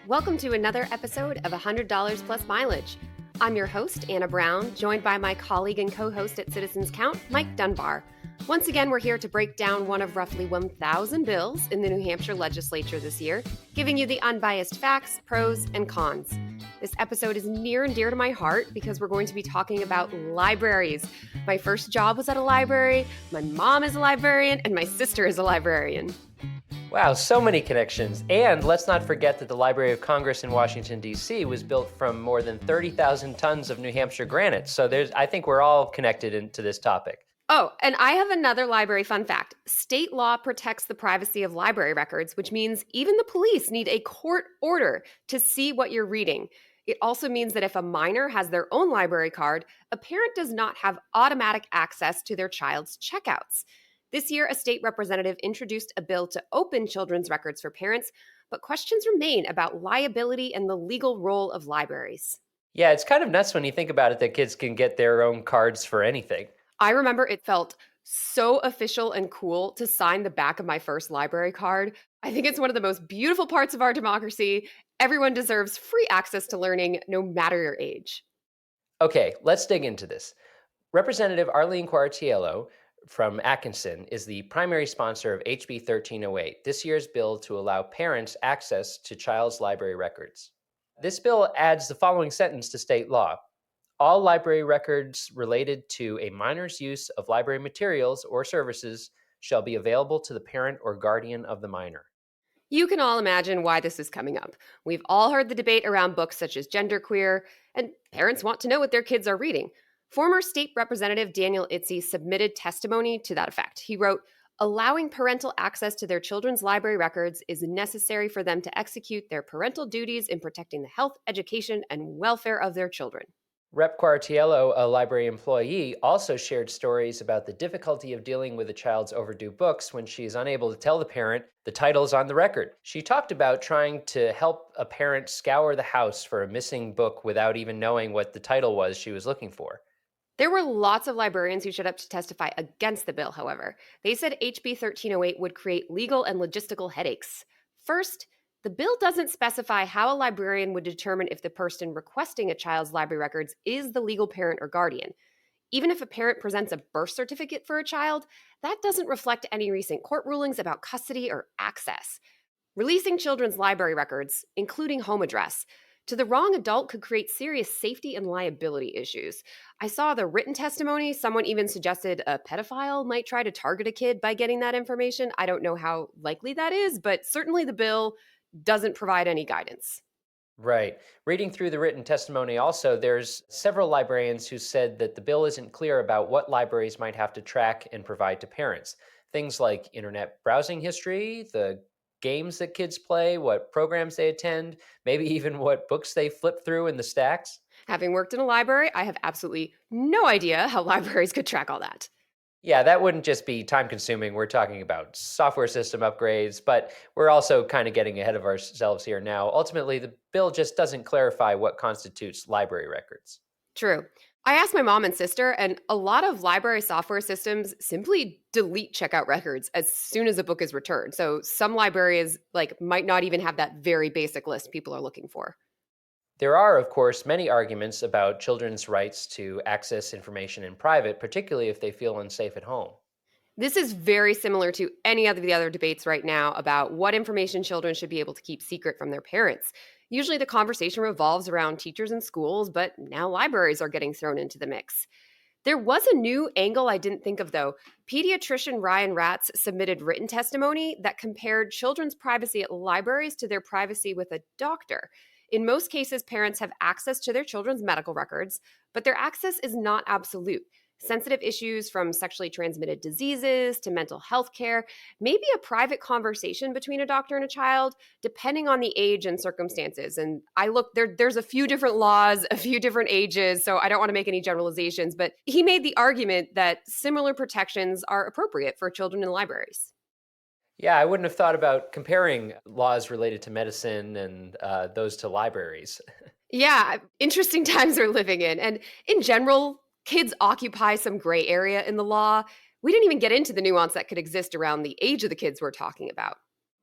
Welcome to another episode of $100 Plus Mileage. I'm your host, Anna Brown, joined by my colleague and co-host at Citizens Count, Mike Dunbar. Once again, we're here to break down one of roughly 1,000 bills in the New Hampshire legislature this year, giving you the unbiased facts, pros, and cons. This episode is near and dear to my heart because we're going to be talking about libraries. My first job was at a library, my mom is a librarian, and my sister is a librarian. Wow, so many connections. And let's not forget that the Library of Congress in Washington, D.C. was built from more than 30,000 tons of New Hampshire granite. So I think we're all connected into this topic. Oh, and I have another library fun fact. State law protects the privacy of library records, which means even the police need a court order to see what you're reading. It also means that if a minor has their own library card, a parent does not have automatic access to their child's checkouts. This year, a state representative introduced a bill to open children's records for parents, but questions remain about liability and the legal role of libraries. Yeah, it's kind of nuts when you think about it that kids can get their own cards for anything. I remember it felt so official and cool to sign the back of my first library card. I think it's one of the most beautiful parts of our democracy. Everyone deserves free access to learning, no matter your age. Okay, let's dig into this. Representative Arlene Quartiello from Atkinson is the primary sponsor of HB 1308, this year's bill to allow parents access to child's library records. This bill adds the following sentence to state law. All library records related to a minor's use of library materials or services shall be available to the parent or guardian of the minor. You can all imagine why this is coming up. We've all heard the debate around books such as Genderqueer, and parents want to know what their kids are reading. Former State Representative Daniel Itzy submitted testimony to that effect. He wrote, allowing parental access to their children's library records is necessary for them to execute their parental duties in protecting the health, education, and welfare of their children. Rep. Quartiello, a library employee, also shared stories about the difficulty of dealing with a child's overdue books when she is unable to tell the parent the titles on the record. She talked about trying to help a parent scour the house for a missing book without even knowing what the title was she was looking for. There were lots of librarians who showed up to testify against the bill, however. They said HB 1308 would create legal and logistical headaches. First, the bill doesn't specify how a librarian would determine if the person requesting a child's library records is the legal parent or guardian. Even if a parent presents a birth certificate for a child, that doesn't reflect any recent court rulings about custody or access. Releasing children's library records, including home address, to the wrong adult could create serious safety and liability issues. I saw the written testimony. Someone even suggested a pedophile might try to target a kid by getting that information. I don't know how likely that is, but certainly the bill doesn't provide any guidance. Right. Reading through the written testimony also, there's several librarians who said that the bill isn't clear about what libraries might have to track and provide to parents. Things like internet browsing history, the games that kids play, what programs they attend, maybe even what books they flip through in the stacks. Having worked in a library, I have absolutely no idea how libraries could track all that. Yeah, that wouldn't just be time consuming. We're talking about software system upgrades, but we're also kind of getting ahead of ourselves here now. Ultimately, the bill just doesn't clarify what constitutes library records. True. I asked my mom and sister, and a lot of library software systems simply delete checkout records as soon as a book is returned. So some libraries might not even have that very basic list people are looking for. There are, of course, many arguments about children's rights to access information in private, particularly if they feel unsafe at home. This is very similar to any of the other debates right now about what information children should be able to keep secret from their parents. Usually the conversation revolves around teachers and schools, but now libraries are getting thrown into the mix. There was a new angle I didn't think of, though. Pediatrician Ryan Ratz submitted written testimony that compared children's privacy at libraries to their privacy with a doctor. In most cases, parents have access to their children's medical records, but their access is not absolute. Sensitive issues from sexually transmitted diseases to mental health care, maybe a private conversation between a doctor and a child, depending on the age and circumstances. And I look, there's a few different laws, a few different ages, so I don't want to make any generalizations, but he made the argument that similar protections are appropriate for children in libraries. Yeah, I wouldn't have thought about comparing laws related to medicine and those to libraries. Yeah, interesting times we're living in. And in general, kids occupy some gray area in the law. We didn't even get into the nuance that could exist around the age of the kids we're talking about.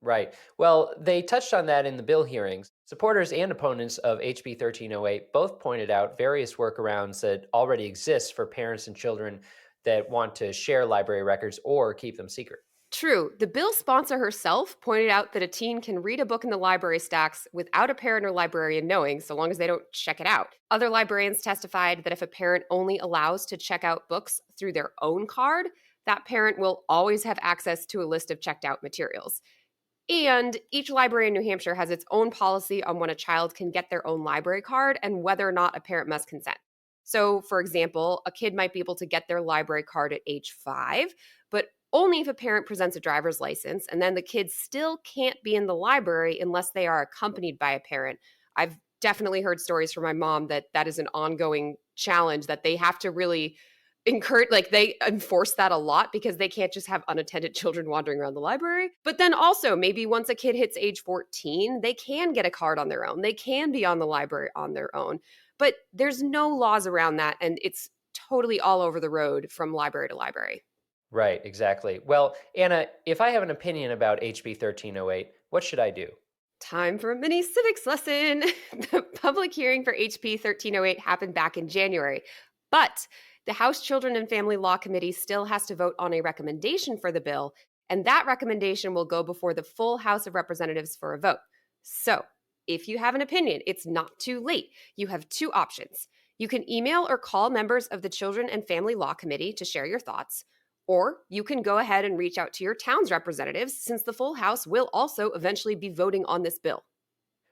Right. Well, they touched on that in the bill hearings. Supporters and opponents of HB 1308 both pointed out various workarounds that already exist for parents and children that want to share library records or keep them secret. True, the bill sponsor herself pointed out that a teen can read a book in the library stacks without a parent or librarian knowing, so long as they don't check it out. Other librarians testified that if a parent only allows to check out books through their own card, that parent will always have access to a list of checked out materials. And each library in New Hampshire has its own policy on when a child can get their own library card and whether or not a parent must consent. So, for example, a kid might be able to get their library card at age 5, but only if a parent presents a driver's license, and then the kid still can't be in the library unless they are accompanied by a parent. I've definitely heard stories from my mom that that is an ongoing challenge that they have to really encourage, like they enforce that a lot because they can't just have unattended children wandering around the library. But then also maybe once a kid hits age 14, they can get a card on their own, they can be on the library on their own, but there's no laws around that, and it's totally all over the road from library to library. Right, exactly. Well, Anna, if I have an opinion about HB 1308, what should I do? Time for a mini civics lesson. The public hearing for HB 1308 happened back in January, but the House Children and Family Law Committee still has to vote on a recommendation for the bill, and that recommendation will go before the full House of Representatives for a vote. So, if you have an opinion, it's not too late. You have two options. You can email or call members of the Children and Family Law Committee to share your thoughts, or you can go ahead and reach out to your town's representatives since the full House will also eventually be voting on this bill.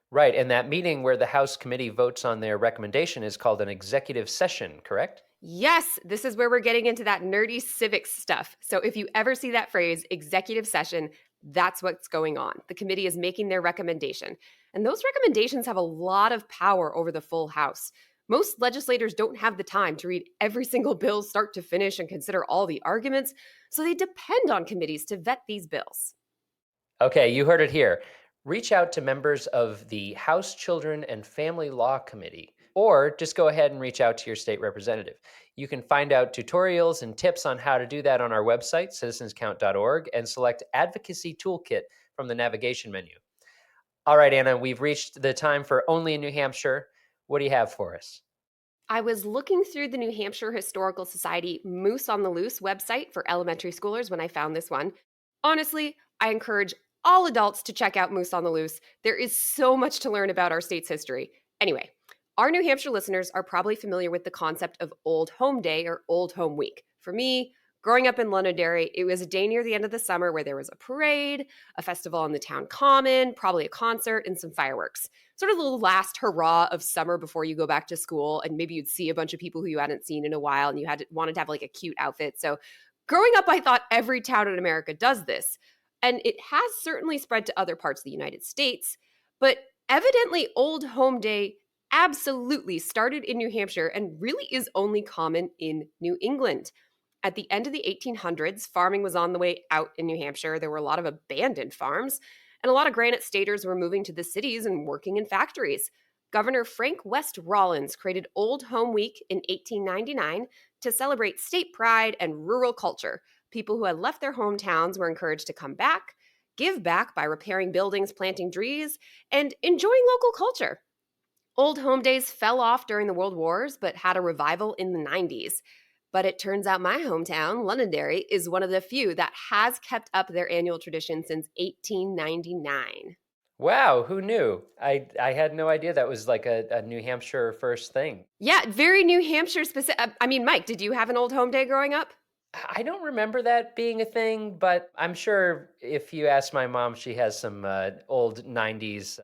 Right, and that meeting where the House committee votes on their recommendation is called an executive session, correct? Yes, this is where we're getting into that nerdy civics stuff. So if you ever see that phrase, executive session, that's what's going on. The committee is making their recommendation. And those recommendations have a lot of power over the full House. Most legislators don't have the time to read every single bill start to finish and consider all the arguments, so they depend on committees to vet these bills. Okay, you heard it here. Reach out to members of the House Children and Family Law Committee, or just go ahead and reach out to your state representative. You can find out tutorials and tips on how to do that on our website, citizenscount.org, and select Advocacy Toolkit from the navigation menu. All right, Anna, we've reached the time for Only in New Hampshire. What do you have for us? I was looking through the New Hampshire Historical Society Moose on the Loose website for elementary schoolers when I found this one. Honestly, I encourage all adults to check out Moose on the Loose. There is so much to learn about our state's history. Anyway, our New Hampshire listeners are probably familiar with the concept of Old Home Day or Old Home Week. For me, growing up in Londonderry, it was a day near the end of the summer where there was a parade, a festival on the town common, probably a concert, and some fireworks. Sort of the last hurrah of summer before you go back to school, and maybe you'd see a bunch of people who you hadn't seen in a while, and wanted to have like a cute outfit. So, growing up, I thought every town in America does this, and it has certainly spread to other parts of the United States. But evidently, Old Home Day absolutely started in New Hampshire and really is only common in New England. At the end of the 1800s, farming was on the way out in New Hampshire. There were a lot of abandoned farms, and a lot of Granite Staters were moving to the cities and working in factories. Governor Frank West Rollins created Old Home Week in 1899 to celebrate state pride and rural culture. People who had left their hometowns were encouraged to come back, give back by repairing buildings, planting trees, and enjoying local culture. Old home days fell off during the World Wars, but had a revival in the 90s. But it turns out my hometown, Londonderry, is one of the few that has kept up their annual tradition since 1899. Wow, who knew? I had no idea that was like a New Hampshire first thing. Yeah, very New Hampshire specific. I mean, Mike, did you have an old home day growing up? I don't remember that being a thing, but I'm sure if you ask my mom, she has some old '90s,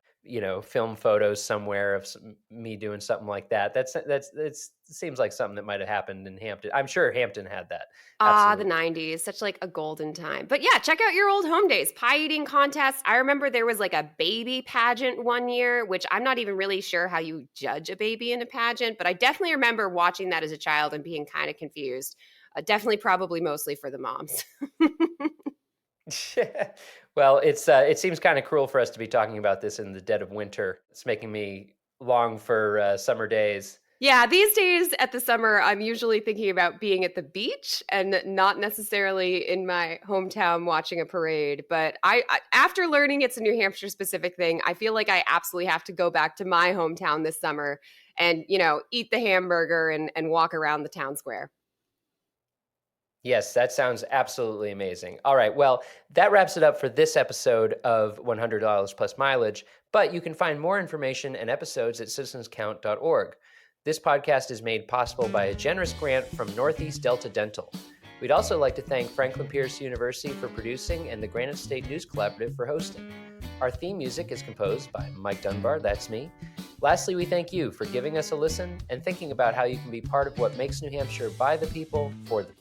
film photos somewhere of me doing something like that. It seems like something that might have happened in Hampton. I'm sure Hampton had that. Ah, the Absolutely. 90s, such like a golden time. But yeah, check out your old home days, pie eating contests. I remember there was like a baby pageant one year, which I'm not even really sure how you judge a baby in a pageant, but I definitely remember watching that as a child and being kind of confused. Definitely, probably mostly for the moms. Well, it seems kind of cruel for us to be talking about this in the dead of winter. It's making me long for summer days. Yeah, these days at the summer, I'm usually thinking about being at the beach and not necessarily in my hometown watching a parade. But after learning it's a New Hampshire specific thing, I feel like I absolutely have to go back to my hometown this summer and, eat the hamburger and walk around the town square. Yes, that sounds absolutely amazing. All right, well, that wraps it up for this episode of $100 plus mileage, but you can find more information and episodes at citizenscount.org. This podcast is made possible by a generous grant from Northeast Delta Dental. We'd also like to thank Franklin Pierce University for producing and the Granite State News Collaborative for hosting. Our theme music is composed by Mike Dunbar, that's me. Lastly, we thank you for giving us a listen and thinking about how you can be part of what makes New Hampshire by the people, for the people.